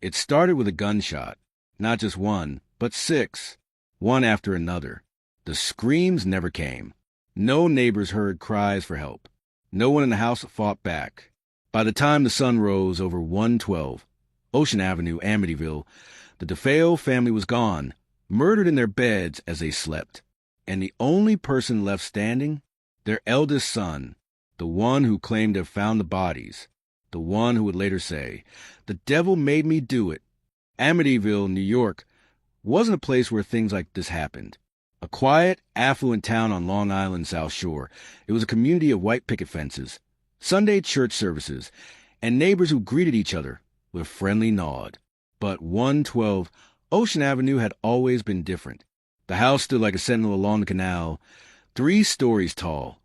It started with a gunshot. Not just one, but 6, one after another. The screams never came. No neighbors heard cries for help. No one in the house fought back. By the time the sun rose over 112 Ocean Avenue, Amityville, the DeFeo family was gone, murdered in their beds as they slept. And the only person left standing, their eldest son, the one who claimed to have found the bodies, the one who would later say, "The devil made me do it." Amityville, New York, wasn't a place where things like this happened. A quiet, affluent town on Long Island's South Shore, it was a community of white picket fences, Sunday church services, and neighbors who greeted each other with a friendly nod. But 112 Ocean Avenue had always been different. The house stood like a sentinel along the canal, 3 stories tall,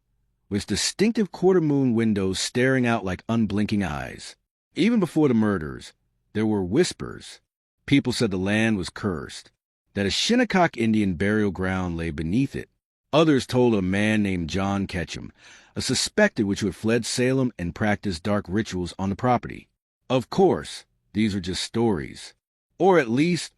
with distinctive quarter-moon windows staring out like unblinking eyes. Even before the murders, there were whispers. People said the land was cursed, that a Shinnecock Indian burial ground lay beneath it. Others told a man named John Ketchum, a suspected witch who had fled Salem and practiced dark rituals on the property. Of course, these were just stories. Or at least,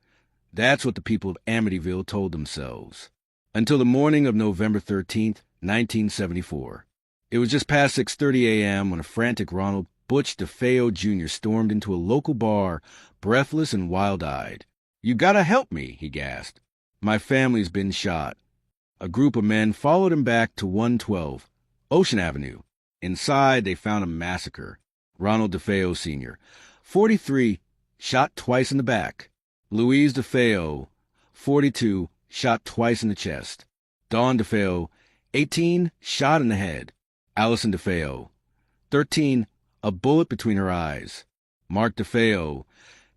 that's what the people of Amityville told themselves. Until the morning of November 13th, 1974. It was just past 6:30 a.m. when a frantic Ronald DeFeo Jr. stormed into a local bar, breathless and wild-eyed. "You gotta help me," he gasped. "My family's been shot." A group of men followed him back to 112 Ocean Avenue. Inside, they found a massacre. Ronald DeFeo Sr., 43, shot twice in the back. Louise DeFeo, 42, shot twice in the chest. Dawn DeFeo, 18, shot in the head. Allison DeFeo, 13, a bullet between her eyes. Mark DeFeo,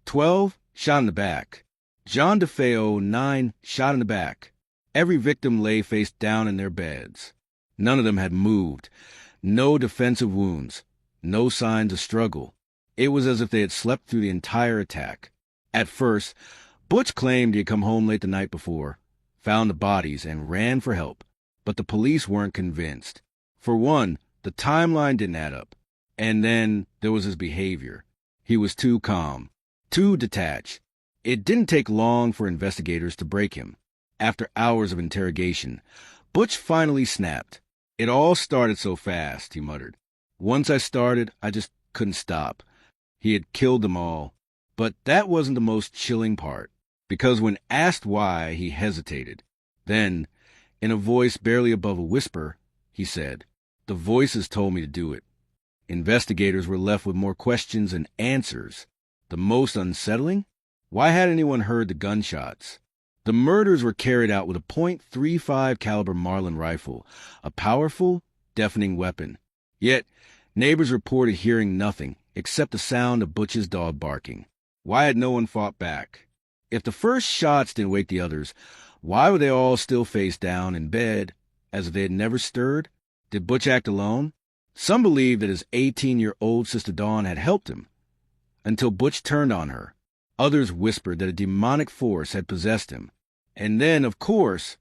12, shot in the back. John DeFeo, 9, shot in the back. Every victim lay face down in their beds. None of them had moved. No defensive wounds. No signs of struggle. It was as if they had slept through the entire attack. At first, Butch claimed he had come home late the night before, found the bodies, and ran for help. But the police weren't convinced. For one, the timeline didn't add up. And then there was his behavior. He was too calm, too detached. It didn't take long for investigators to break him. After hours of interrogation, Butch finally snapped. "It all started so fast," he muttered. "Once I started, I just couldn't stop." He had killed them all. But that wasn't the most chilling part, because when asked why, he hesitated. Then, in a voice barely above a whisper, he said, "The voices told me to do it." Investigators were left with more questions than answers. The most unsettling? Why had anyone heard the gunshots? The murders were carried out with a .35 caliber Marlin rifle, a powerful, deafening weapon. Yet, neighbors reported hearing nothing except the sound of Butch's dog barking. Why had no one fought back? If the first shots didn't wake the others, why were they all still face down in bed, as if they had never stirred? Did Butch act alone? Some believed that his 18-year-old sister Dawn had helped him, until Butch turned on her. Others whispered that a demonic force had possessed him. And then, of course,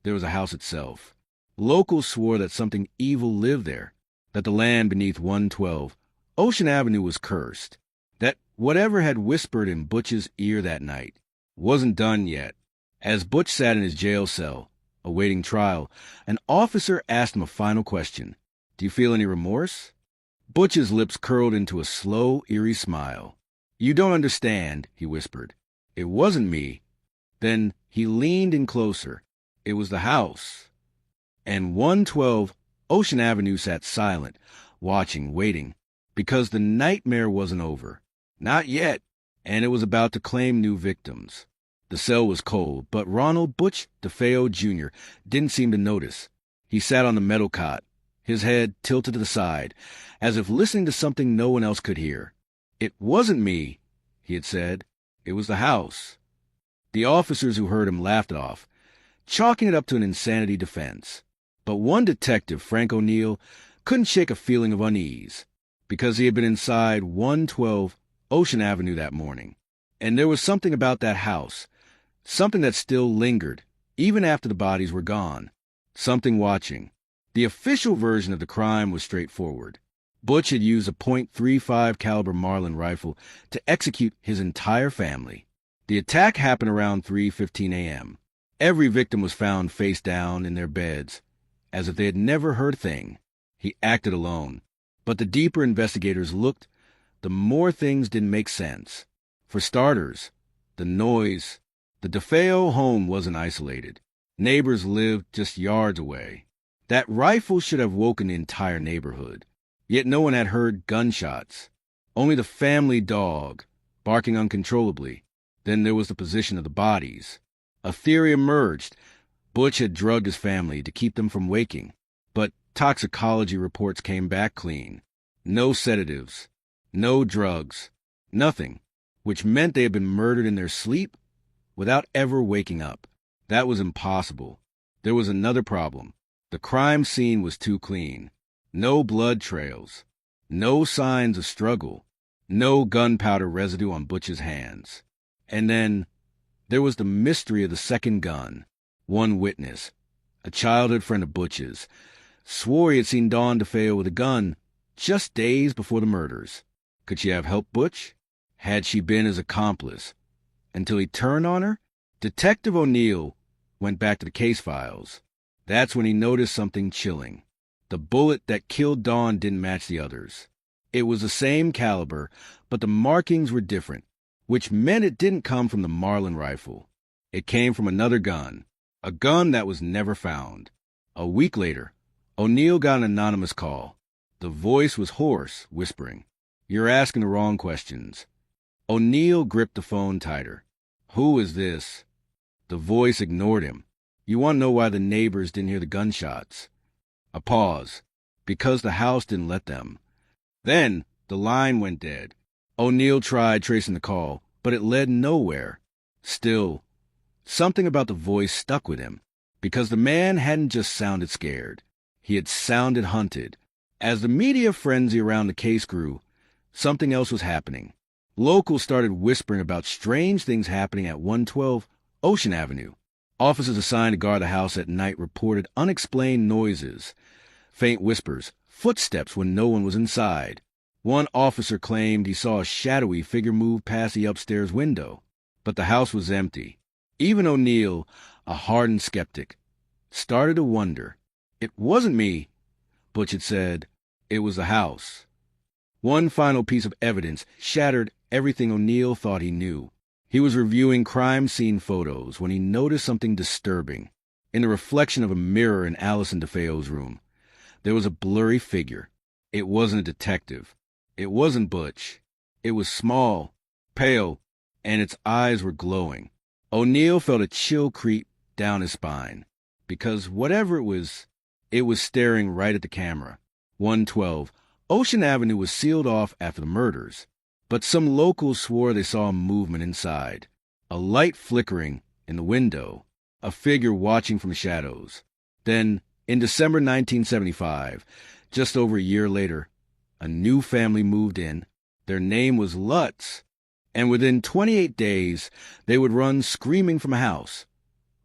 there was the house itself. Locals swore that something evil lived there, that the land beneath 112 Ocean Avenue was cursed, that whatever had whispered in Butch's ear that night wasn't done yet. As Butch sat in his jail cell, awaiting trial, an officer asked him a final question. "Do you feel any remorse?" Butch's lips curled into a slow, eerie smile. "You don't understand," he whispered. "It wasn't me." Then he leaned in closer. It was the house. And 112 Ocean Avenue sat silent, watching, waiting, because the nightmare wasn't over. Not yet, and it was about to claim new victims. The cell was cold, but Ronald Butch DeFeo Jr. didn't seem to notice. He sat on the metal cot, his head tilted to the side, as if listening to something no one else could hear. "It wasn't me," he had said. "It was the house." The officers who heard him laughed it off, chalking it up to an insanity defense. But one detective, Frank O'Neill, couldn't shake a feeling of unease, because he had been inside 112 Ocean Avenue that morning. And there was something about that house, something that still lingered, even after the bodies were gone. Something watching. The official version of the crime was straightforward. Butch had used a .35 caliber Marlin rifle to execute his entire family. The attack happened around 3:15 a.m. Every victim was found face down in their beds, as if they had never heard a thing. He acted alone. But the deeper investigators looked, the more things didn't make sense. For starters, the noise. The DeFeo home wasn't isolated. Neighbors lived just yards away. That rifle should have woken the entire neighborhood. Yet no one had heard gunshots. Only the family dog, barking uncontrollably. Then there was the position of the bodies. A theory emerged. Butch had drugged his family to keep them from waking. But toxicology reports came back clean. No sedatives. No drugs. Nothing. Which meant they had been murdered in their sleep without ever waking up. That was impossible. There was another problem. The crime scene was too clean. No blood trails. No signs of struggle. No gunpowder residue on Butch's hands. And then there was the mystery of the second gun. One witness, a childhood friend of Butch's, swore he had seen Dawn DeFeo with a gun just days before the murders. Could she have helped Butch? Had she been his accomplice? Until he turned on her? Detective O'Neill went back to the case files. That's when he noticed something chilling. The bullet that killed Dawn didn't match the others. It was the same caliber, but the markings were different, which meant it didn't come from the Marlin rifle. It came from another gun, a gun that was never found. A week later, O'Neill got an anonymous call. The voice was hoarse, whispering, "You're asking the wrong questions." O'Neill gripped the phone tighter. "Who is this?" The voice ignored him. "You want to know why the neighbors didn't hear the gunshots?" A pause. Because the house didn't let them. Then the line went dead. O'Neill tried tracing the call, but it led nowhere. Still, something about the voice stuck with him, because the man hadn't just sounded scared. He had sounded hunted. As the media frenzy around the case grew, something else was happening. Locals started whispering about strange things happening at 112 Ocean Avenue. Officers assigned to guard the house at night reported unexplained noises, faint whispers, footsteps when no one was inside. One officer claimed he saw a shadowy figure move past the upstairs window, but the house was empty. Even O'Neill, a hardened skeptic, started to wonder. "It wasn't me," Butch had said. "It was the house." One final piece of evidence shattered everything O'Neill thought he knew. He was reviewing crime scene photos when he noticed something disturbing. In the reflection of a mirror in Allison DeFeo's room, there was a blurry figure. It wasn't a detective. It wasn't Butch. It was small, pale, and its eyes were glowing. O'Neill felt a chill creep down his spine, because whatever it was staring right at the camera. 112 Ocean Avenue was sealed off after the murders, but some locals swore they saw a movement inside, a light flickering in the window, a figure watching from the shadows. Then, in December 1975, just over a year later, a new family moved in. Their name was Lutz, and within 28 days, they would run screaming from a house,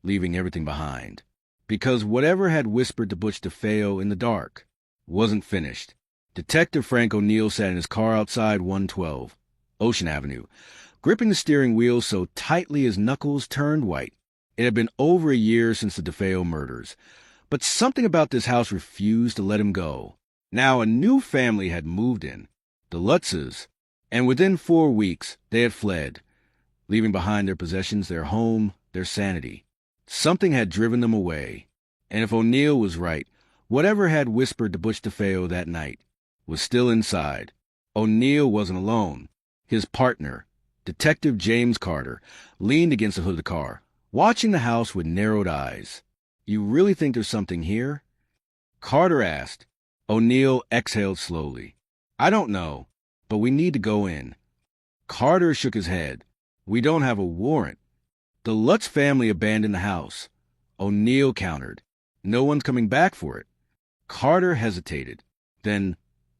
leaving everything behind. Because whatever had whispered to Butch DeFeo in the dark wasn't finished. Detective Frank O'Neill sat in his car outside 112 Ocean Avenue, gripping the steering wheel so tightly his knuckles turned white. It had been over a year since the DeFeo murders, but something about this house refused to let him go. Now a new family had moved in, the Lutzes, and within 4 weeks they had fled, leaving behind their possessions, their home, their sanity. Something had driven them away, and if O'Neill was right, whatever had whispered to Butch DeFeo that night was still inside. O'Neill wasn't alone. His partner, Detective James Carter, leaned against the hood of the car, watching the house with narrowed eyes. "You really think there's something here?" Carter asked. O'Neill exhaled slowly. "I don't know, but we need to go in." Carter shook his head. "We don't have a warrant." "The Lutz family abandoned the house," O'Neill countered. "No one's coming back for it." Carter hesitated. Then,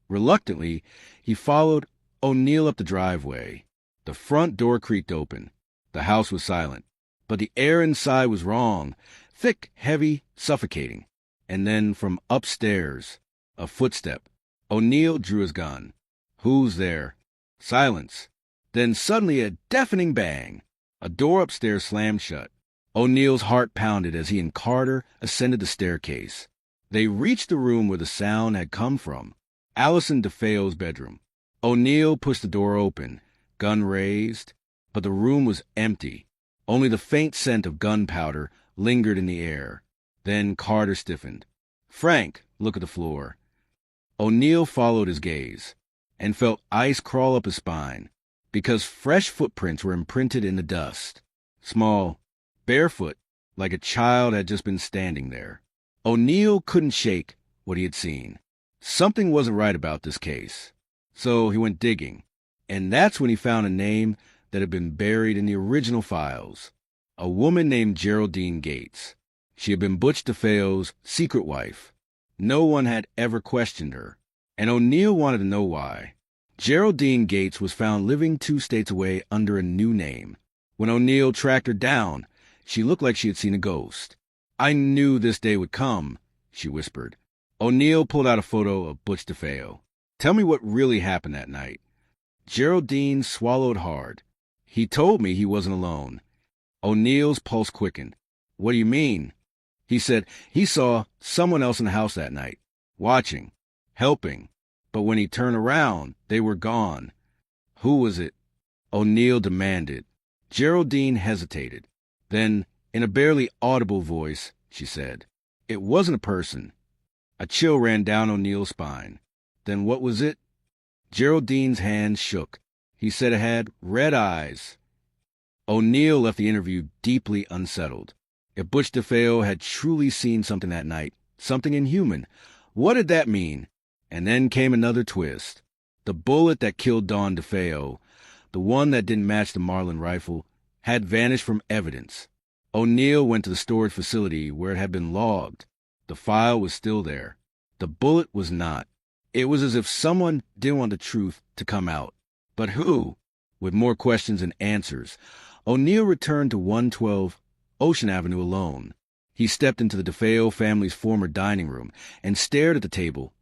reluctantly, he followed O'Neill up the driveway. The front door creaked open. The house was silent, but the air inside was wrong, thick, heavy, suffocating. And then from upstairs, a footstep, O'Neill drew his gun. Who's there? Silence. Then suddenly a deafening bang. A door upstairs slammed shut. O'Neill's heart pounded as he and Carter ascended the staircase. They reached the room where the sound had come from, Allison DeFeo's bedroom. O'Neill pushed the door open, gun raised, but the room was empty. Only the faint scent of gunpowder lingered in the air. Then Carter stiffened. "Frank, look at the floor." O'Neill followed his gaze and felt ice crawl up his spine because fresh footprints were imprinted in the dust. Small, barefoot, like a child had just been standing there. O'Neill couldn't shake what he had seen. Something wasn't right about this case. So he went digging, and that's when he found a name that had been buried in the original files. A woman named Geraldine Gates. She had been Butch DeFeo's secret wife. No one had ever questioned her, and O'Neill wanted to know why. Geraldine Gates was found living 2 states away under a new name. When O'Neill tracked her down, she looked like she had seen a ghost. "I knew this day would come," she whispered. O'Neill pulled out a photo of Butch DeFeo. "Tell me what really happened that night." Geraldine swallowed hard. "He told me he wasn't alone." O'Neill's pulse quickened. "What do you mean?" He said he saw someone else in the house that night, watching, helping, but when he turned around, they were gone. "Who was it?" O'Neill demanded. Geraldine hesitated. Then, in a barely audible voice, she said, "It wasn't a person." A chill ran down O'Neill's spine. "Then what was it?" Geraldine's hands shook. He said it had red eyes. O'Neill left the interview deeply unsettled. If Butch DeFeo had truly seen something that night, something inhuman, what did that mean? And then came another twist. The bullet that killed Dawn DeFeo, the one that didn't match the Marlin rifle, had vanished from evidence. O'Neill went to the storage facility where it had been logged. The file was still there. The bullet was not. It was as if someone didn't want the truth to come out. But who? With more questions than answers, O'Neill returned to 112 Ocean Avenue alone. He stepped into the DeFeo family's former dining room and stared at the table,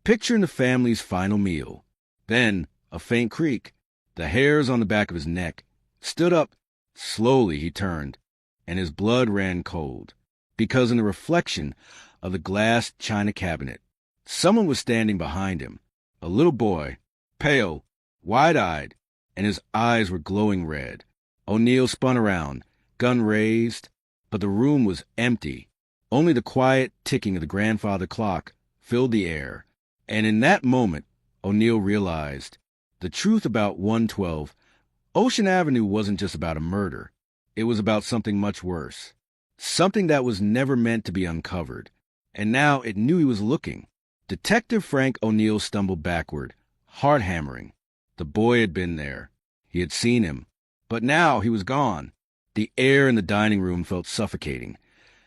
picturing the family's final meal. Then, a faint creak. The hairs on the back of his neck stood up. Slowly he turned, and his blood ran cold, because in the reflection of the glass china cabinet, someone was standing behind him, a little boy, pale, wide-eyed, and his eyes were glowing red. O'Neill spun around, gun raised, but the room was empty. Only the quiet ticking of the grandfather clock filled the air. And in that moment, O'Neill realized the truth about 112. Ocean Avenue wasn't just about a murder. It was about something much worse. Something that was never meant to be uncovered. And now it knew he was looking. Detective Frank O'Neill stumbled backward, heart hammering. The boy had been there. He had seen him. But now he was gone. The air in the dining room felt suffocating,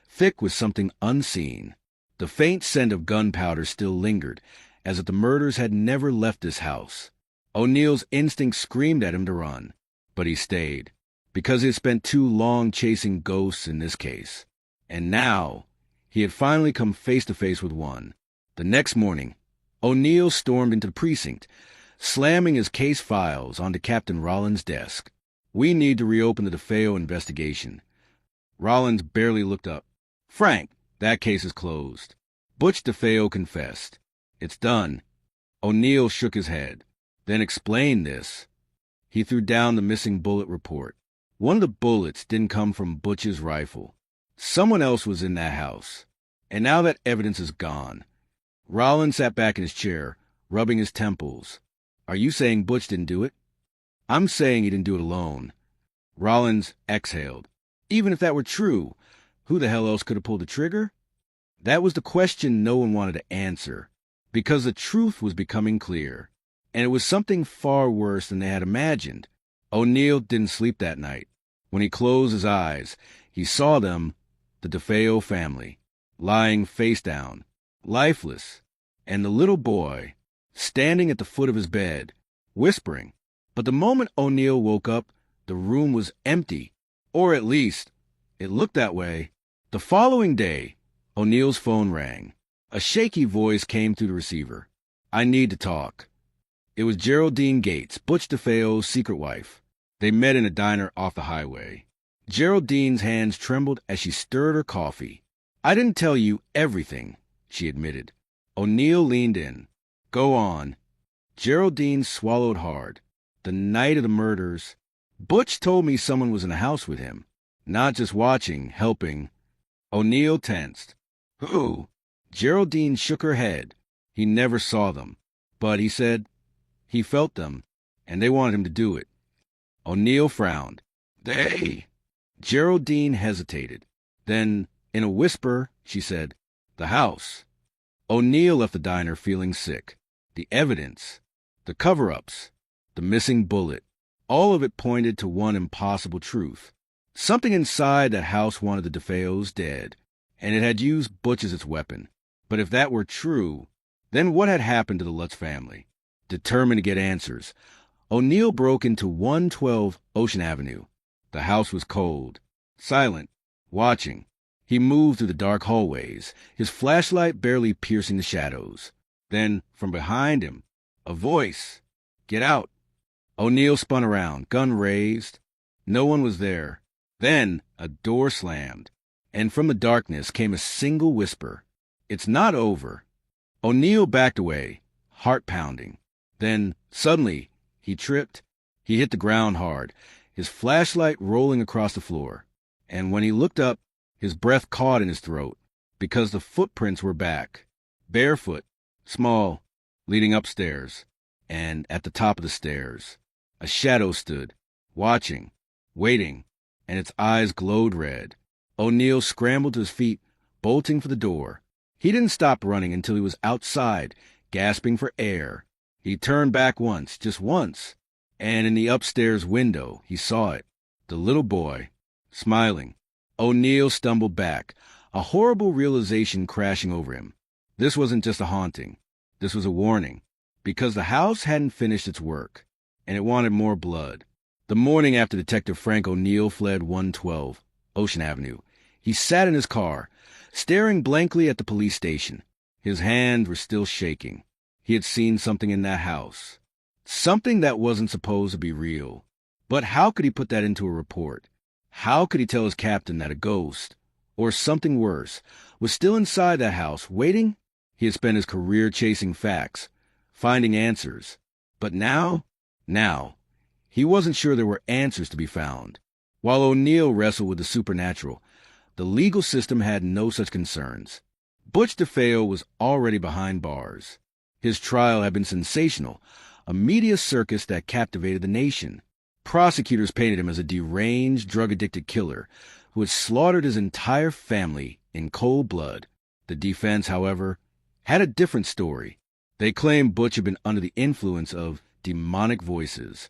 thick with something unseen. The faint scent of gunpowder still lingered, as if the murders had never left this house. O'Neill's instinct screamed at him to run, but he stayed, because he had spent too long chasing ghosts in this case. And now, he had finally come face to face with one. The next morning, O'Neill stormed into the precinct, slamming his case files onto Captain Rollins' desk. "We need to reopen the DeFeo investigation." Rollins barely looked up. "Frank, that case is closed." Butch DeFeo confessed. "It's done." O'Neill shook his head, then explained this. He threw down the missing bullet report. One of the bullets didn't come from Butch's rifle. Someone else was in that house. And now that evidence is gone. Rollins sat back in his chair, rubbing his temples. "Are you saying Butch didn't do it?" "I'm saying he didn't do it alone." Rollins exhaled. "Even if that were true, who the hell else could have pulled the trigger?" That was the question no one wanted to answer, because the truth was becoming clear, and it was something far worse than they had imagined. O'Neill didn't sleep that night. When he closed his eyes, he saw them, the DeFeo family, lying face down, lifeless, and the little boy, standing at the foot of his bed, whispering. But the moment O'Neill woke up, the room was empty, or at least, it looked that way. The following day, O'Neill's phone rang. A shaky voice came through the receiver. I need to talk. It was Geraldine Gates, Butch DeFeo's secret wife. They met in a diner off the highway. Geraldine's hands trembled as she stirred her coffee. I didn't tell you everything, she admitted. O'Neill leaned in. Go on. Geraldine swallowed hard. The night of the murders, Butch told me someone was in the house with him. Not just watching, helping. O'Neill tensed. Who? Geraldine shook her head. He never saw them. But he said he felt them, and they wanted him to do it. O'Neill frowned. They? Geraldine hesitated. Then, in a whisper, she said, the house. O'Neill left the diner feeling sick. The evidence, the cover-ups, the missing bullet, all of it pointed to one impossible truth. Something inside that house wanted the DeFeos dead, and it had used Butch as its weapon. But if that were true, then what had happened to the Lutz family? Determined to get answers, O'Neill broke into 112 Ocean Avenue. The house was cold, silent, watching. He moved through the dark hallways, his flashlight barely piercing the shadows. Then, from behind him, a voice. Get out. O'Neill spun around, gun raised. No one was there. Then, a door slammed, and from the darkness came a single whisper. It's not over. O'Neill backed away, heart pounding. Then, suddenly, he tripped. He hit the ground hard, his flashlight rolling across the floor. And when he looked up, his breath caught in his throat, because the footprints were back, barefoot, small, leading upstairs. And at the top of the stairs, a shadow stood, watching, waiting, and its eyes glowed red. O'Neill scrambled to his feet, bolting for the door. He didn't stop running until he was outside, gasping for air. He turned back once, just once, and in the upstairs window he saw it, the little boy, smiling. O'Neill stumbled back, a horrible realization crashing over him. This wasn't just a haunting. This was a warning, because the house hadn't finished its work, and it wanted more blood. The morning after Detective Frank O'Neill fled 112 Ocean Avenue, he sat in his car, staring blankly at the police station. His hands were still shaking. He had seen something in that house. Something that wasn't supposed to be real. But how could he put that into a report? How could he tell his captain that a ghost, or something worse, was still inside that house, waiting? He had spent his career chasing facts, finding answers. But now, he wasn't sure there were answers to be found. While O'Neill wrestled with the supernatural, the legal system had no such concerns. Butch DeFeo was already behind bars. His trial had been sensational, a media circus that captivated the nation. Prosecutors painted him as a deranged, drug-addicted killer who had slaughtered his entire family in cold blood. The defense, however, had a different story. They claimed Butch had been under the influence of demonic voices.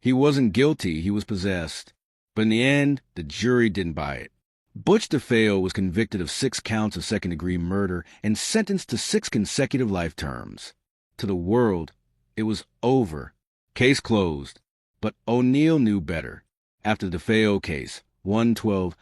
He wasn't guilty, he was possessed. But in the end, the jury didn't buy it. Butch DeFeo was convicted of 6 counts of second-degree murder and sentenced to 6 consecutive life terms. To the world, it was over. Case closed. But O'Neill knew better. After the DeFeo case, 112,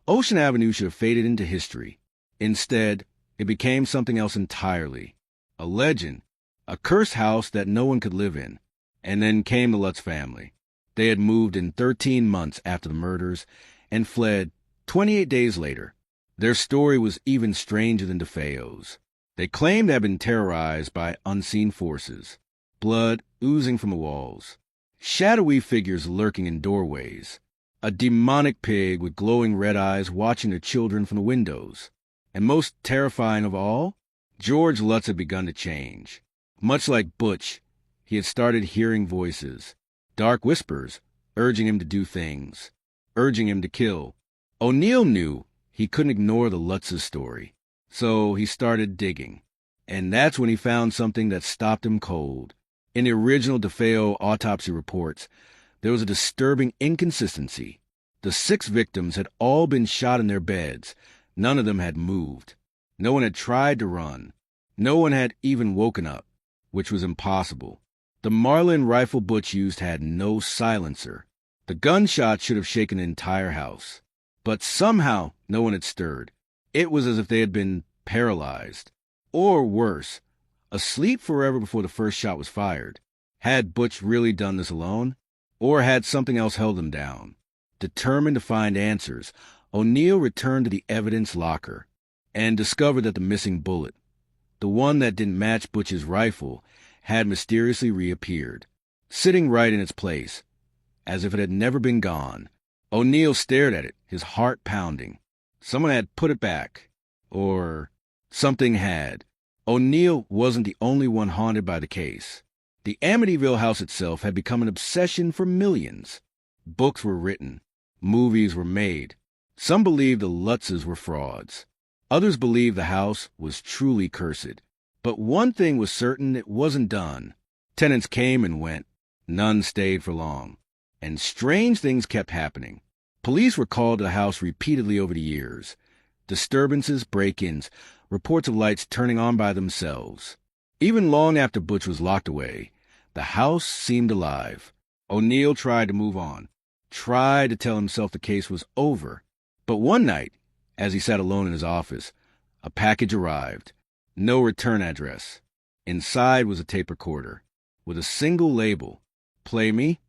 Ocean Avenue should have faded into history. Instead, it became something else entirely. A legend, a cursed house that no one could live in. And then came the Lutz family. They had moved in 13 months after the murders and fled 28 days later. Their story was even stranger than DeFeo's. They claimed to have been terrorized by unseen forces, blood oozing from the walls, shadowy figures lurking in doorways, a demonic pig with glowing red eyes watching their children from the windows. And most terrifying of all, George Lutz had begun to change. Much like Butch, he had started hearing voices, dark whispers, urging him to do things, urging him to kill. O'Neill knew he couldn't ignore the Lutz's story, so he started digging. And that's when he found something that stopped him cold. In the original DeFeo autopsy reports, there was a disturbing inconsistency. The 6 victims had all been shot in their beds. None of them had moved. No one had tried to run. No one had even woken up, which was impossible. The Marlin rifle Butch used had no silencer. The gunshot should have shaken the entire house. But somehow no one had stirred. It was as if they had been paralyzed. Or worse, asleep forever before the first shot was fired. Had Butch really done this alone? Or had something else held him down? Determined to find answers, O'Neill returned to the evidence locker and discovered that the missing bullet, the one that didn't match Butch's rifle, had mysteriously reappeared, sitting right in its place, as if it had never been gone. O'Neill stared at it, his heart pounding. Someone had put it back. Or something had. O'Neill wasn't the only one haunted by the case. The Amityville house itself had become an obsession for millions. Books were written. Movies were made. Some believed the Lutzes were frauds. Others believed the house was truly cursed. But one thing was certain: it wasn't done. Tenants came and went. None stayed for long. And strange things kept happening. Police were called to the house repeatedly over the years. Disturbances, break-ins, reports of lights turning on by themselves. Even long after Butch was locked away, the house seemed alive. O'Neill tried to move on, tried to tell himself the case was over. But one night, as he sat alone in his office, a package arrived. No return address. Inside was a tape recorder, with a single label: "Play me."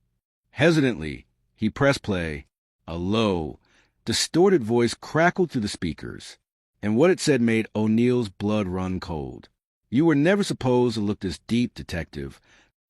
Hesitantly, he pressed play. A low, distorted voice crackled through the speakers, and what it said made O'Neill's blood run cold. "You were never supposed to look this deep, detective.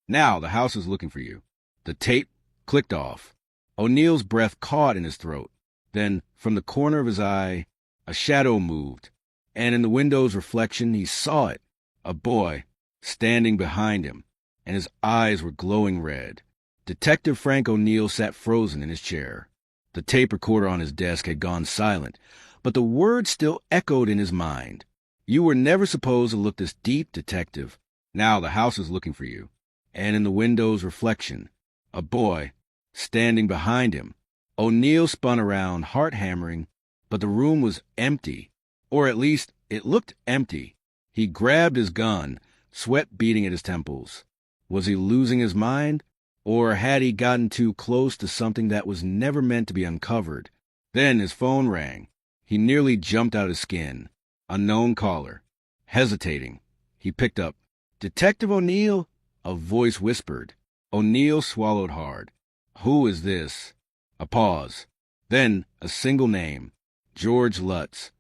Now the house is looking for you." The tape clicked off. O'Neill's breath caught in his throat. Then, from the corner of his eye, a shadow moved, and in the window's reflection he saw it, a boy, standing behind him, and his eyes were glowing red. Detective Frank O'Neill sat frozen in his chair. The tape recorder on his desk had gone silent, but the words still echoed in his mind. "You were never supposed to look this deep, detective. Now the house is looking for you." And in the window's reflection, a boy, standing behind him. O'Neill spun around, heart hammering, but the room was empty. Or at least, it looked empty. He grabbed his gun, sweat beating at his temples. Was he losing his mind? Or had he gotten too close to something that was never meant to be uncovered? Then his phone rang. He nearly jumped out of his skin. Unknown caller. Hesitating, he picked up. "Detective O'Neill?" a voice whispered. O'Neill swallowed hard. "Who is this?" A pause. Then a single name: George Lutz.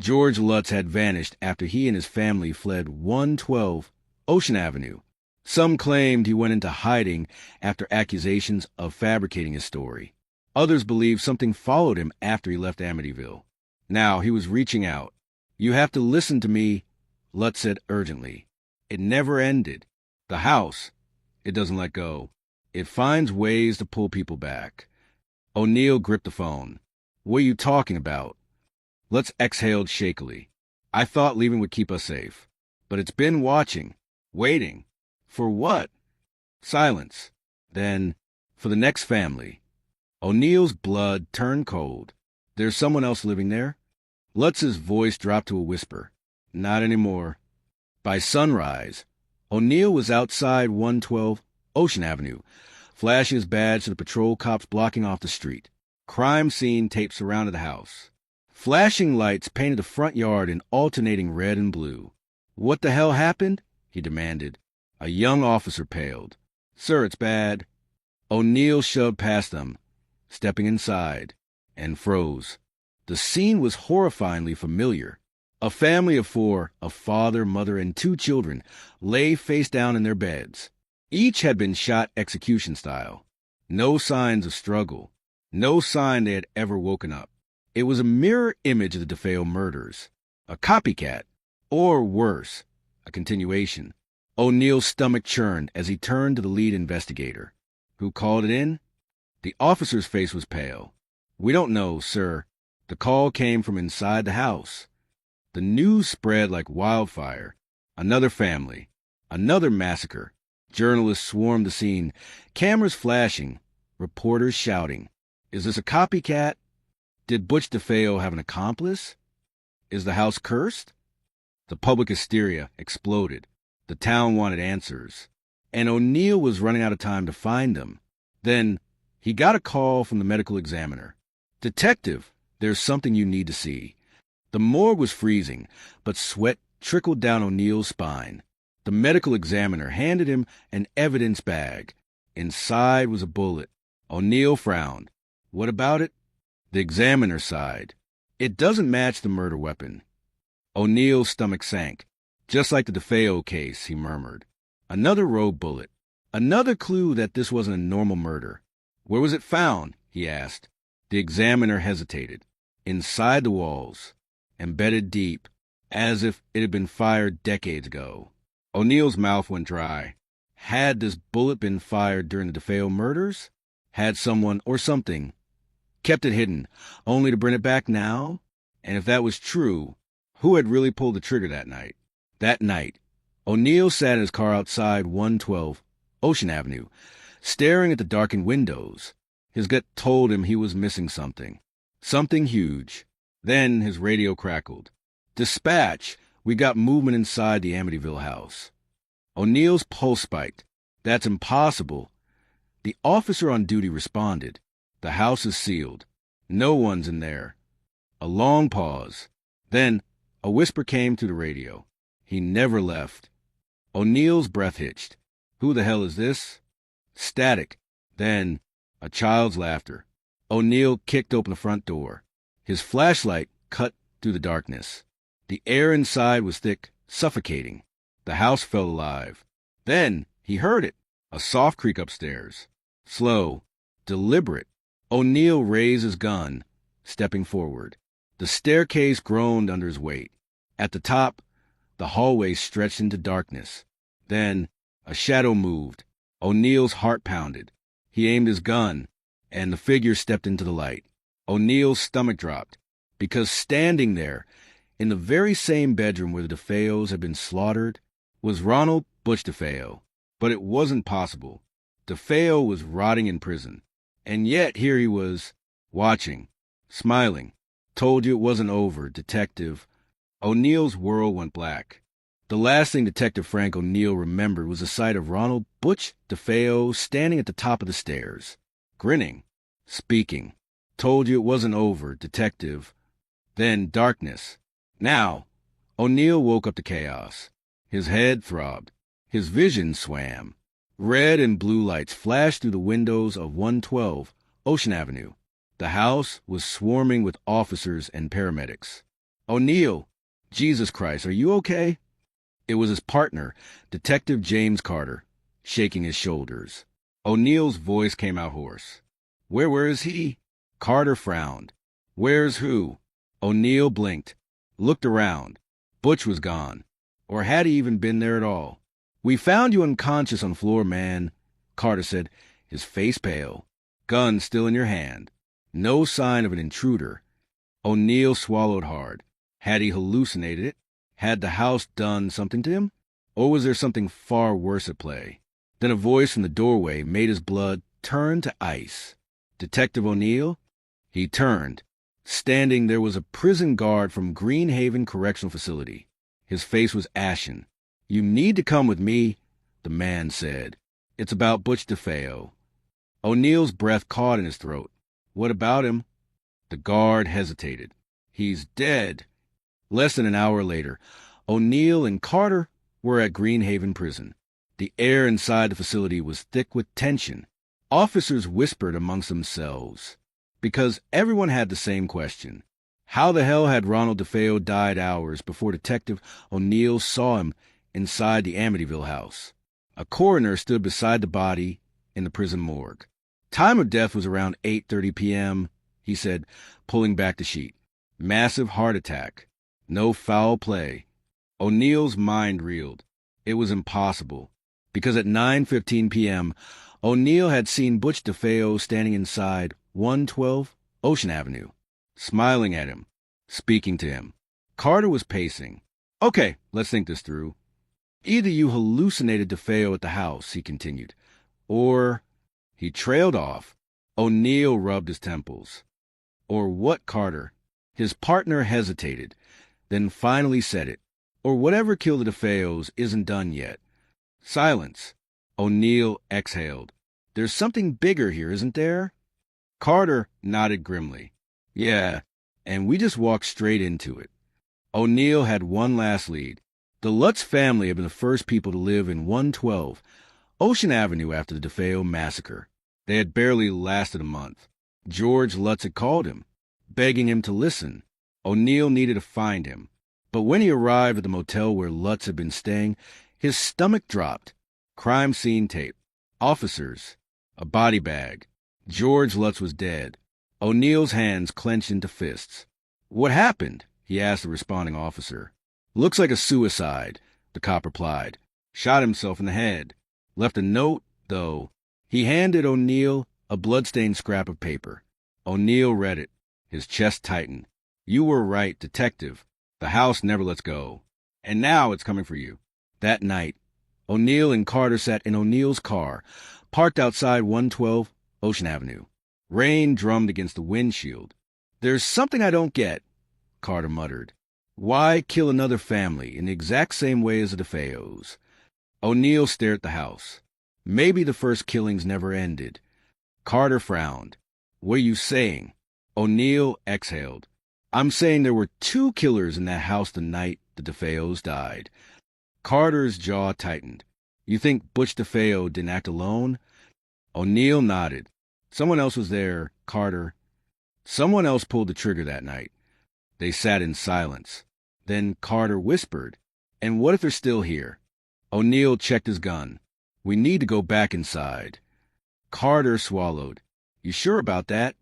George Lutz had vanished after he and his family fled 112 Ocean Avenue. Some claimed he went into hiding after accusations of fabricating his story. Others believed something followed him after he left Amityville. Now he was reaching out. "You have to listen to me," Lutz said urgently. "It never ended. The house, it doesn't let go. It finds ways to pull people back." O'Neill gripped the phone. "What are you talking about?" Lutz exhaled shakily. "I thought leaving would keep us safe. But it's been watching, waiting. For what?" Silence. Then, "For the next family." O'Neill's blood turned cold. "There's someone else living there?" Lutz's voice dropped to a whisper. "Not anymore." By sunrise, O'Neill was outside 112 Ocean Avenue, flashing his badge to the patrol cops blocking off the street. Crime scene tape surrounded the house. Flashing lights painted the front yard in alternating red and blue. "What the hell happened?" he demanded. A young officer paled. "Sir, it's bad." O'Neill shoved past them, stepping inside, and froze. The scene was horrifyingly familiar. A family of 4, a father, mother, and 2 children, lay face down in their beds. Each had been shot execution style. No signs of struggle. No sign they had ever woken up. It was a mirror image of the DeFeo murders. A copycat. Or worse, a continuation. O'Neill's stomach churned as he turned to the lead investigator. "Who called it in?" The officer's face was pale. "We don't know, sir. The call came from inside the house." The news spread like wildfire. Another family. Another massacre. Journalists swarmed the scene, cameras flashing, reporters shouting. Is this a copycat? Did Butch DeFeo have an accomplice? Is the house cursed? The public hysteria exploded. The town wanted answers, and O'Neill was running out of time to find them. Then he got a call from the medical examiner. "Detective, there's something you need to see." The morgue was freezing, but sweat trickled down O'Neill's spine. The medical examiner handed him an evidence bag. Inside was a bullet. O'Neill frowned. What about it? The examiner sighed. It doesn't match the murder weapon. O'Neill's stomach sank. Just like the DeFeo case, he murmured. Another rogue bullet. Another clue that this wasn't a normal murder. Where was it found? He asked. The examiner hesitated. Inside the walls. Embedded deep. As if it had been fired decades ago. O'Neill's mouth went dry. Had this bullet been fired during the DeFeo murders? Had someone or something kept it hidden, only to bring it back now? And if that was true, who had really pulled the trigger that night? That night, O'Neill sat in his car outside 112 Ocean Avenue, staring at the darkened windows. His gut told him he was missing something. Something huge. Then his radio crackled. Dispatch! We got movement inside the Amityville house. O'Neill's pulse spiked. That's impossible. The officer on duty responded. The house is sealed. No one's in there. A long pause. Then a whisper came through the radio. He never left. O'Neill's breath hitched. Who the hell is this? Static. Then a child's laughter. O'Neill kicked open the front door. His flashlight cut through the darkness. The air inside was thick, suffocating. The house felt alive. Then he heard it. A soft creak upstairs. Slow. Deliberate. O'Neill raised his gun, stepping forward. The staircase groaned under his weight. At the top, the hallway stretched into darkness. Then a shadow moved. O'Neill's heart pounded. He aimed his gun, and the figure stepped into the light. O'Neill's stomach dropped, because standing there, in the very same bedroom where the DeFeos had been slaughtered, was Ronald Butch DeFeo. But it wasn't possible. DeFeo was rotting in prison. And yet here he was, watching, smiling. Told you it wasn't over, Detective. O'Neill's world went black. The last thing Detective Frank O'Neill remembered was the sight of Ronald Butch DeFeo standing at the top of the stairs, grinning, speaking. Told you it wasn't over, Detective. Then darkness. Now, O'Neill woke up to chaos. His head throbbed. His vision swam. Red and blue lights flashed through the windows of 112 Ocean Avenue. The house was swarming with officers and paramedics. O'Neill, Jesus Christ, are you okay? It was his partner, Detective James Carter, shaking his shoulders. O'Neill's voice came out hoarse. Where is he? Carter frowned. Where's who? O'Neill blinked, looked around. Butch was gone. Or had he even been there at all? We found you unconscious on the floor, man, Carter said, his face pale. Gun still in your hand. No sign of an intruder. O'Neill swallowed hard. Had he hallucinated it? Had the house done something to him? Or was there something far worse at play? Then a voice from the doorway made his blood turn to ice. Detective O'Neill? He turned. Standing there was a prison guard from Greenhaven Correctional Facility. His face was ashen. You need to come with me, the man said. It's about Butch DeFeo. O'Neill's breath caught in his throat. What about him? The guard hesitated. He's dead. Less than an hour later, O'Neill and Carter were at Greenhaven Prison. The air inside the facility was thick with tension. Officers whispered amongst themselves, because everyone had the same question. How the hell had Ronald DeFeo died hours before Detective O'Neill saw him inside the Amityville house? A coroner stood beside the body in the prison morgue. Time of death was around 8:30 p.m., he said, pulling back the sheet. Massive heart attack. No foul play. O'Neill's mind reeled. It was impossible, because at 9:15 p.m., O'Neill had seen Butch DeFeo standing inside 112 Ocean Avenue, smiling at him, speaking to him. Carter was pacing. Okay, let's think this through. Either you hallucinated DeFeo at the house, he continued, or... He trailed off. O'Neill rubbed his temples. Or what, Carter? His partner hesitated, then finally said it. Or whatever killed the DeFeos isn't done yet. Silence. O'Neill exhaled. There's something bigger here, isn't there? Carter nodded grimly. Yeah, and we just walked straight into it. O'Neill had one last lead. The Lutz family had been the first people to live in 112 Ocean Avenue after the DeFeo massacre. They had barely lasted a month. George Lutz had called him, begging him to listen. O'Neill needed to find him. But when he arrived at the motel where Lutz had been staying, his stomach dropped. Crime scene tape. Officers. A body bag. George Lutz was dead. O'Neill's hands clenched into fists. "What happened?" he asked the responding officer. "Looks like a suicide," the cop replied. "Shot himself in the head. Left a note, though." He handed O'Neill a blood-stained scrap of paper. O'Neill read it. His chest tightened. "You were right, detective. The house never lets go. And now it's coming for you." That night, O'Neill and Carter sat in O'Neill's car, parked outside 112 Ocean Avenue. Rain drummed against the windshield. "There's something I don't get," Carter muttered. "Why kill another family in the exact same way as the DeFeos?" O'Neill stared at the house. Maybe the first killings never ended. Carter frowned. "What are you saying?" O'Neill exhaled. "I'm saying there were 2 killers in that house the night the DeFeos died." Carter's jaw tightened. "You think Butch DeFeo didn't act alone?" O'Neill nodded. "Someone else was there, Carter. Someone else pulled the trigger that night." They sat in silence. Then Carter whispered, "And what if they're still here?" O'Neill checked his gun. "We need to go back inside." Carter swallowed. "You sure about that?"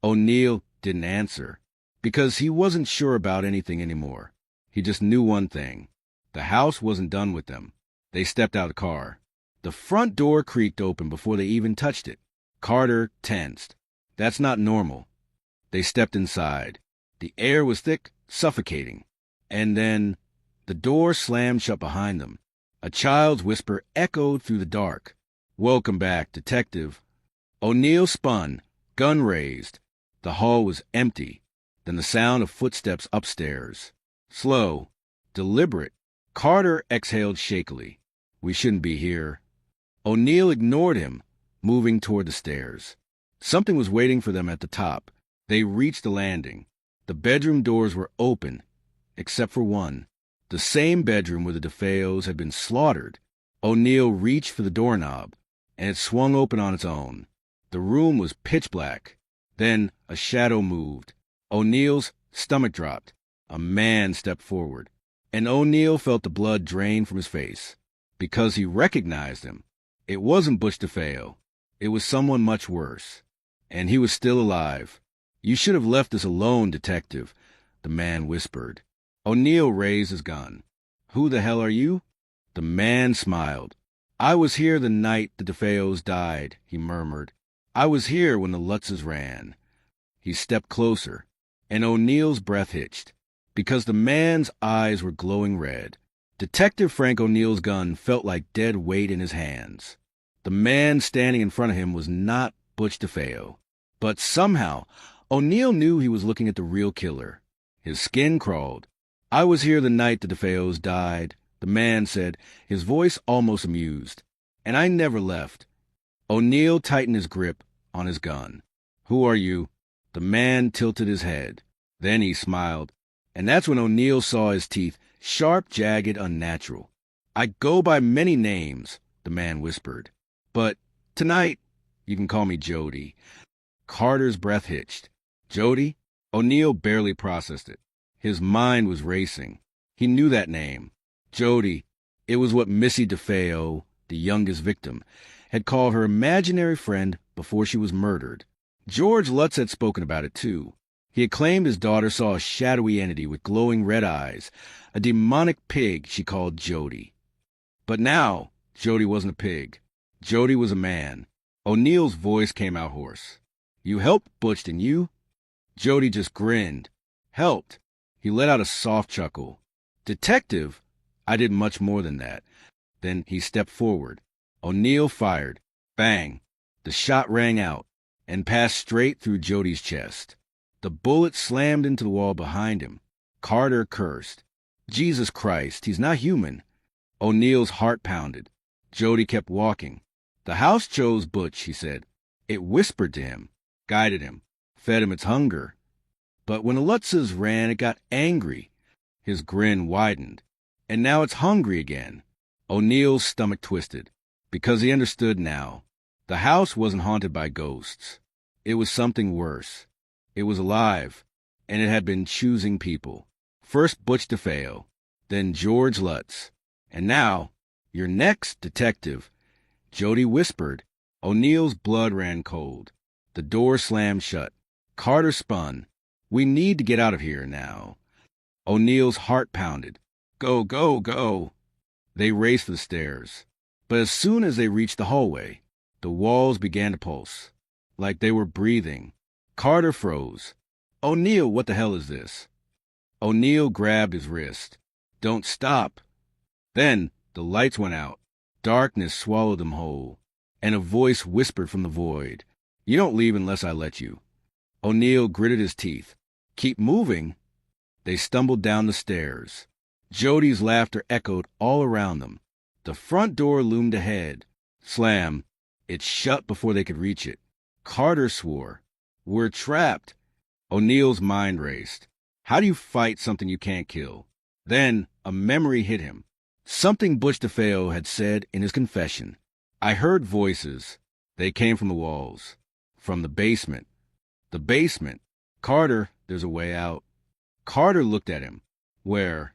O'Neill didn't answer, because he wasn't sure about anything anymore. He just knew one thing. The house wasn't done with them. They stepped out of the car. The front door creaked open before they even touched it. Carter tensed. That's not normal. They stepped inside. The air was thick, suffocating. And then the door slammed shut behind them. A child's whisper echoed through the dark. "Welcome back, detective." O'Neill spun, gun raised. The hall was empty. Then the sound of footsteps upstairs. Slow, deliberate. Carter exhaled shakily. "We shouldn't be here." O'Neill ignored him, moving toward the stairs. Something was waiting for them at the top. They reached the landing. The bedroom doors were open, except for one. The same bedroom where the DeFeos had been slaughtered. O'Neill reached for the doorknob, and it swung open on its own. The room was pitch black. Then a shadow moved. O'Neill's stomach dropped. A man stepped forward, and O'Neill felt the blood drain from his face, because he recognized him. It wasn't Butch DeFeo. It was someone much worse. And he was still alive. "You should have left us alone, detective," the man whispered. O'Neill raised his gun. "Who the hell are you?" The man smiled. "I was here the night the DeFeos died," he murmured. "I was here when the Lutzes ran." He stepped closer, and O'Neill's breath hitched, because the man's eyes were glowing red. Detective Frank O'Neill's gun felt like dead weight in his hands. The man standing in front of him was not Butch DeFeo. But somehow, O'Neill knew he was looking at the real killer. His skin crawled. "I was here the night the DeFeos died," the man said, his voice almost amused. "And I never left." O'Neill tightened his grip on his gun. "Who are you?" The man tilted his head. Then he smiled. And that's when O'Neill saw his teeth, sharp, jagged, unnatural. "I go by many names," the man whispered. "But tonight, you can call me Jody." Carter's breath hitched. Jody? O'Neill barely processed it. His mind was racing. He knew that name. Jody. It was what Missy DeFeo, the youngest victim, had called her imaginary friend before she was murdered. George Lutz had spoken about it, too. He had claimed his daughter saw a shadowy entity with glowing red eyes, a demonic pig she called Jody. But now, Jody wasn't a pig. Jody was a man. O'Neill's voice came out hoarse. "You helped Butch, didn't you?" Jody just grinned. "Helped." He let out a soft chuckle. "Detective, I did much more than that." Then he stepped forward. O'Neill fired. Bang! The shot rang out and passed straight through Jody's chest. The bullet slammed into the wall behind him. Carter cursed. "Jesus Christ, he's not human." O'Neill's heart pounded. Jody kept walking. "The house chose Butch," he said. "It whispered to him, guided him, fed him its hunger. But when the Lutzes ran, it got angry." His grin widened. And now it's hungry again. O'Neill's stomach twisted, because he understood now. The house wasn't haunted by ghosts. It was something worse. It was alive, and it had been choosing people. First Butch DeFeo, then George Lutz. And now, "You're next, detective," Jody whispered. O'Neill's blood ran cold. The door slammed shut. Carter spun. "We need to get out of here now." O'Neill's heart pounded. "Go, go, go." They raced for the stairs. But as soon as they reached the hallway, the walls began to pulse, like they were breathing. Carter froze. "O'Neill, what the hell is this?" O'Neill grabbed his wrist. "Don't stop." Then the lights went out. Darkness swallowed them whole, and a voice whispered from the void, "You don't leave unless I let you." O'Neill gritted his teeth. "Keep moving." They stumbled down the stairs. Jody's laughter echoed all around them. The front door loomed ahead. Slam. It shut before they could reach it. Carter swore. "We're trapped." O'Neill's mind raced. How do you fight something you can't kill? Then a memory hit him. Something Butch DeFeo had said in his confession. "I heard voices. They came from the walls. From the basement." The basement. "Carter, there's a way out." Carter looked at him. "Where?"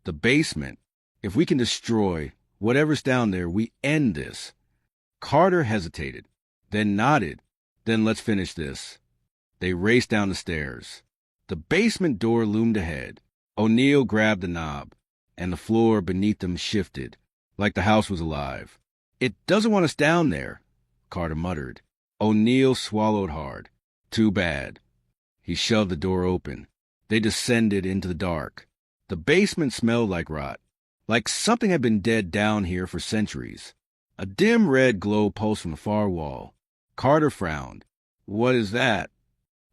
"The basement. If we can destroy whatever's down there, we end this." Carter hesitated, then nodded. "Then let's finish this." They raced down the stairs. The basement door loomed ahead. O'Neill grabbed the knob, and the floor beneath them shifted, like the house was alive. "It doesn't want us down there," Carter muttered. O'Neill swallowed hard. "Too bad." He shoved the door open. They descended into the dark. The basement smelled like rot, like something had been dead down here for centuries. A dim red glow pulsed from the far wall. Carter frowned. "What is that?"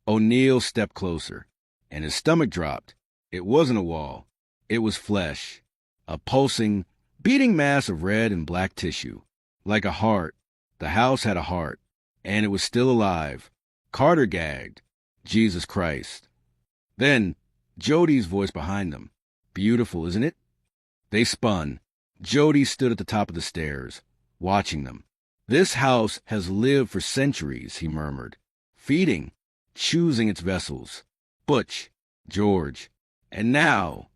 O'Neill stepped closer, and his stomach dropped. It wasn't a wall. It was flesh, a pulsing, beating mass of red and black tissue, like a heart. The house had a heart, and it was still alive. Carter gagged. Jesus Christ. Then Jody's voice behind them. "Beautiful, isn't it?" They spun. Jody stood at the top of the stairs, watching them. "This house has lived for centuries," he murmured, "feeding, choosing its vessels. Butch, George, and now—"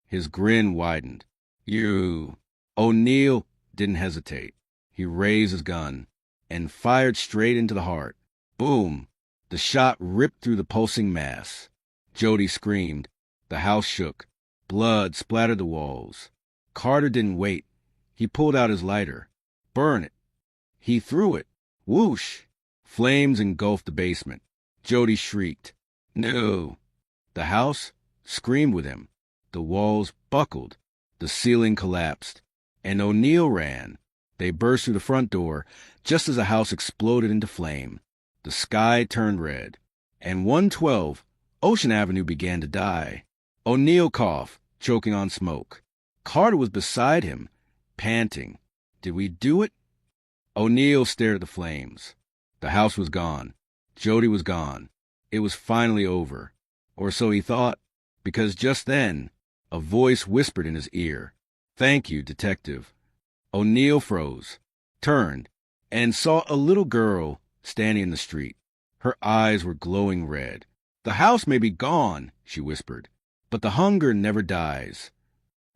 His grin widened. "You." O'Neill didn't hesitate. He raised his gun and fired straight into the heart. Boom! The shot ripped through the pulsing mass. Jody screamed. The house shook. Blood splattered the walls. Carter didn't wait. He pulled out his lighter. "Burn it." He threw it. Whoosh! Flames engulfed the basement. Jody shrieked. "No!" The house screamed with him. The walls buckled. The ceiling collapsed. And O'Neill ran. They burst through the front door just as the house exploded into flame. The sky turned red. And 112 Ocean Avenue began to die. O'Neill coughed, choking on smoke. Carter was beside him, panting. "Did we do it?" O'Neill stared at the flames. The house was gone. Jody was gone. It was finally over. Or so he thought, because just then, a voice whispered in his ear, "Thank you, detective." O'Neill froze, turned, and saw a little girl standing in the street. Her eyes were glowing red. "The house may be gone," she whispered, "but the hunger never dies."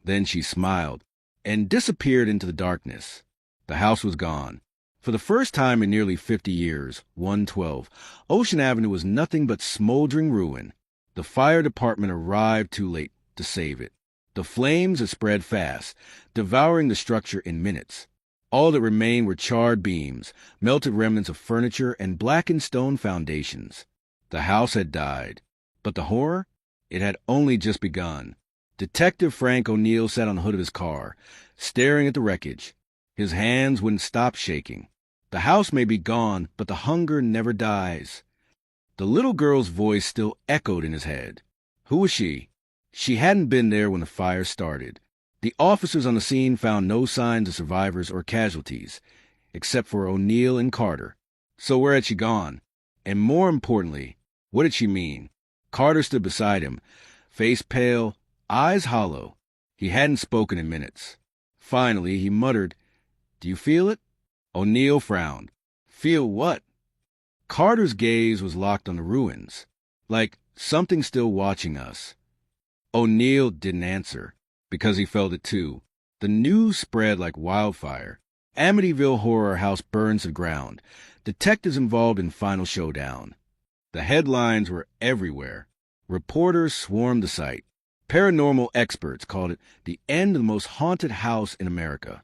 Then she smiled and disappeared into the darkness. The house was gone. For the first time in nearly 50 years, 112 Ocean Avenue was nothing but smoldering ruin. The fire department arrived too late to save it. The flames had spread fast, devouring the structure in minutes. All that remained were charred beams, melted remnants of furniture, and blackened stone foundations. The house had died. But the horror? It had only just begun. Detective Frank O'Neill sat on the hood of his car, staring at the wreckage. His hands wouldn't stop shaking. The house may be gone, but the hunger never dies. The little girl's voice still echoed in his head. Who was she? She hadn't been there when the fire started. The officers on the scene found no signs of survivors or casualties, except for O'Neill and Carter. So where had she gone? And more importantly, what did she mean? Carter stood beside him, face pale, eyes hollow. He hadn't spoken in minutes. Finally, he muttered, "Do you feel it?" O'Neill frowned. "Feel what?" Carter's gaze was locked on the ruins, like something still watching us. O'Neill didn't answer, because he felt it too. The news spread like wildfire. Amityville Horror House burns to the ground. Detectives involved in final showdown. The headlines were everywhere. Reporters swarmed the site. Paranormal experts called it the end of the most haunted house in America.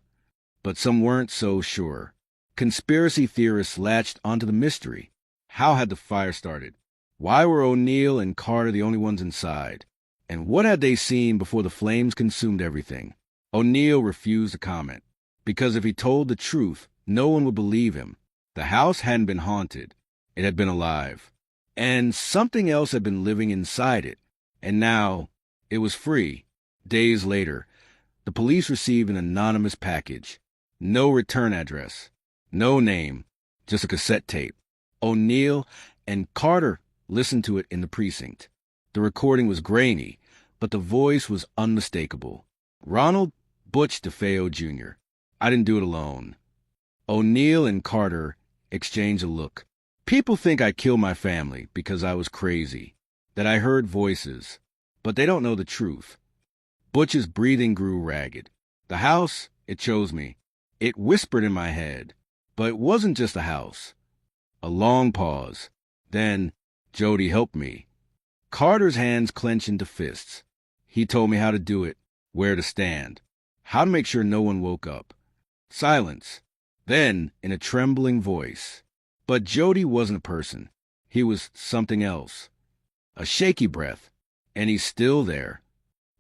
But some weren't so sure. Conspiracy theorists latched onto the mystery. How had the fire started? Why were O'Neill and Carter the only ones inside? And what had they seen before the flames consumed everything? O'Neill refused to comment, because if he told the truth, no one would believe him. The house hadn't been haunted. It had been alive. And something else had been living inside it. And now, it was free. Days later, the police received an anonymous package. No return address. No name. Just a cassette tape. O'Neill and Carter listened to it in the precinct. The recording was grainy, but the voice was unmistakable. Ronald DeFeo Jr. I didn't do it alone. O'Neill and Carter exchanged a look. People think I killed my family because I was crazy, that I heard voices, but they don't know the truth. Butch's breathing grew ragged. The house, it chose me. It whispered in my head, but it wasn't just a house. A long pause. Then, Jody helped me. Carter's hands clenched into fists. He told me how to do it, where to stand, how to make sure no one woke up. Silence. Then, in a trembling voice. But Jody wasn't a person. He was something else. A shaky breath. And he's still there.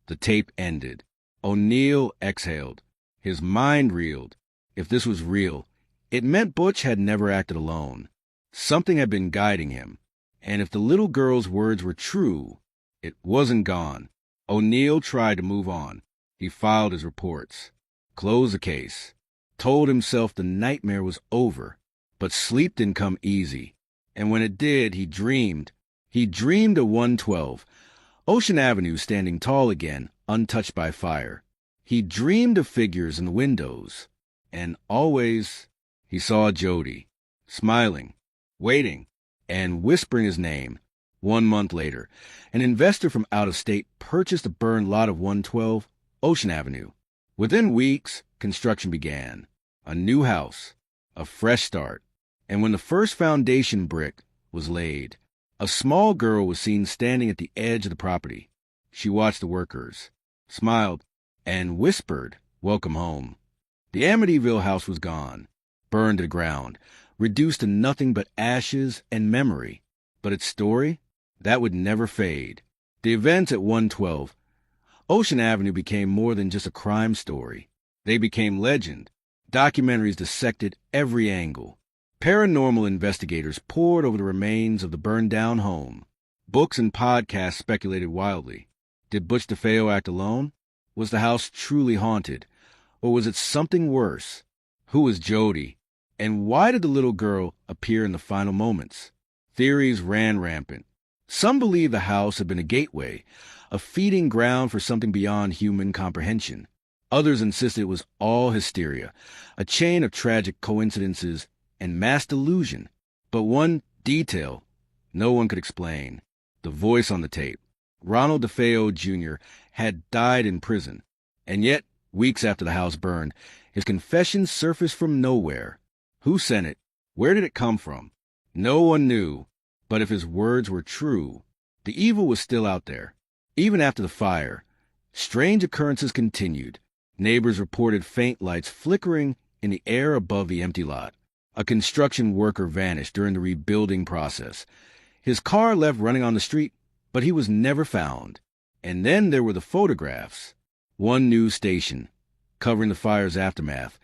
The tape ended. O'Neill exhaled. His mind reeled. If this was real, it meant Butch had never acted alone. Something had been guiding him. And if the little girl's words were true, it wasn't gone. O'Neill tried to move on. He filed his reports, closed the case, told himself the nightmare was over. But sleep didn't come easy. And when it did, he dreamed. He dreamed of 112, Ocean Avenue standing tall again, untouched by fire. He dreamed of figures in the windows. And always, he saw Jody, smiling, waiting, and whispering his name. 1 month later, an investor from out of state purchased a burned lot of 112 Ocean Avenue. Within weeks, construction began. A new house, a fresh start. And when the first foundation brick was laid, a small girl was seen standing at the edge of the property. She watched the workers, smiled, and whispered, "Welcome home." The Amityville house was gone, burned to the ground, reduced to nothing but ashes and memory. But its story, that would never fade. The events at 112 Ocean Avenue became more than just a crime story. They became legend. Documentaries dissected every angle. Paranormal investigators pored over the remains of the burned-down home. Books and podcasts speculated wildly. Did Butch DeFeo act alone? Was the house truly haunted? Or was it something worse? Who was Jody? And why did the little girl appear in the final moments? Theories ran rampant. Some believed the house had been a gateway, a feeding ground for something beyond human comprehension. Others insisted it was all hysteria, a chain of tragic coincidences and mass delusion. But one detail no one could explain: the voice on the tape. Ronald DeFeo Jr. had died in prison, and yet, weeks after the house burned, his confession surfaced from nowhere. Who sent it? Where did it come from? No one knew, but if his words were true, the evil was still out there. Even after the fire, strange occurrences continued. Neighbors reported faint lights flickering in the air above the empty lot. A construction worker vanished during the rebuilding process. His car left running on the street, but he was never found. And then there were the photographs. One news station, covering the fire's aftermath,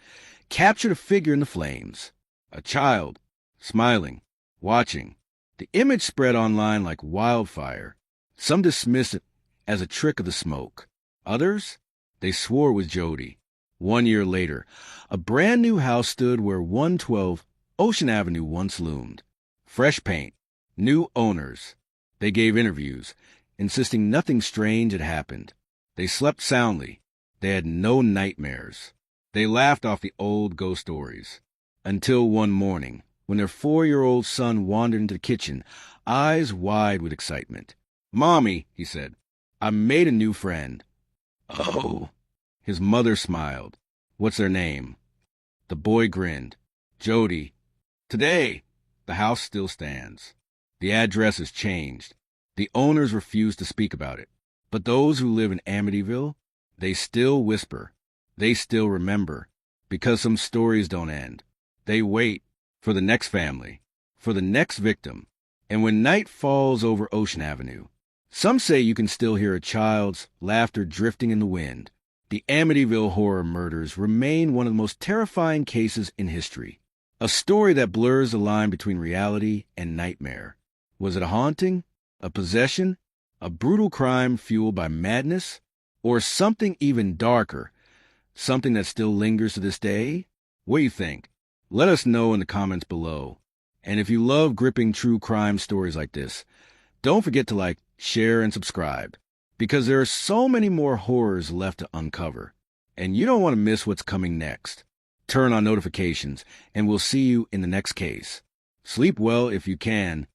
captured a figure in the flames. A child, smiling, watching. The image spread online like wildfire. Some dismissed it as a trick of the smoke. Others, they swore it was Jody. 1 year later, a brand new house stood where 112 Ocean Avenue once loomed. Fresh paint, new owners. They gave interviews, insisting nothing strange had happened. They slept soundly, They had no nightmares. They laughed off the old ghost stories. Until one morning, when their 4-year-old son wandered into the kitchen, eyes wide with excitement. "Mommy," he said, "I made a new friend." "Oh." His mother smiled. "What's their name?" The boy grinned. "Jody." Today, the house still stands. The address has changed. The owners refuse to speak about it. But those who live in Amityville, they still whisper. They still remember. Because some stories don't end. They wait for the next family, for the next victim. And when night falls over Ocean Avenue, some say you can still hear a child's laughter drifting in the wind. The Amityville Horror Murders remain one of the most terrifying cases in history. A story that blurs the line between reality and nightmare. Was it a haunting? A possession? A brutal crime fueled by madness? Or something even darker? Something that still lingers to this day? What do you think? Let us know in the comments below. And if you love gripping true crime stories like this, don't forget to like, share, and subscribe. Because there are so many more horrors left to uncover. And you don't want to miss what's coming next. Turn on notifications, and we'll see you in the next case. Sleep well if you can,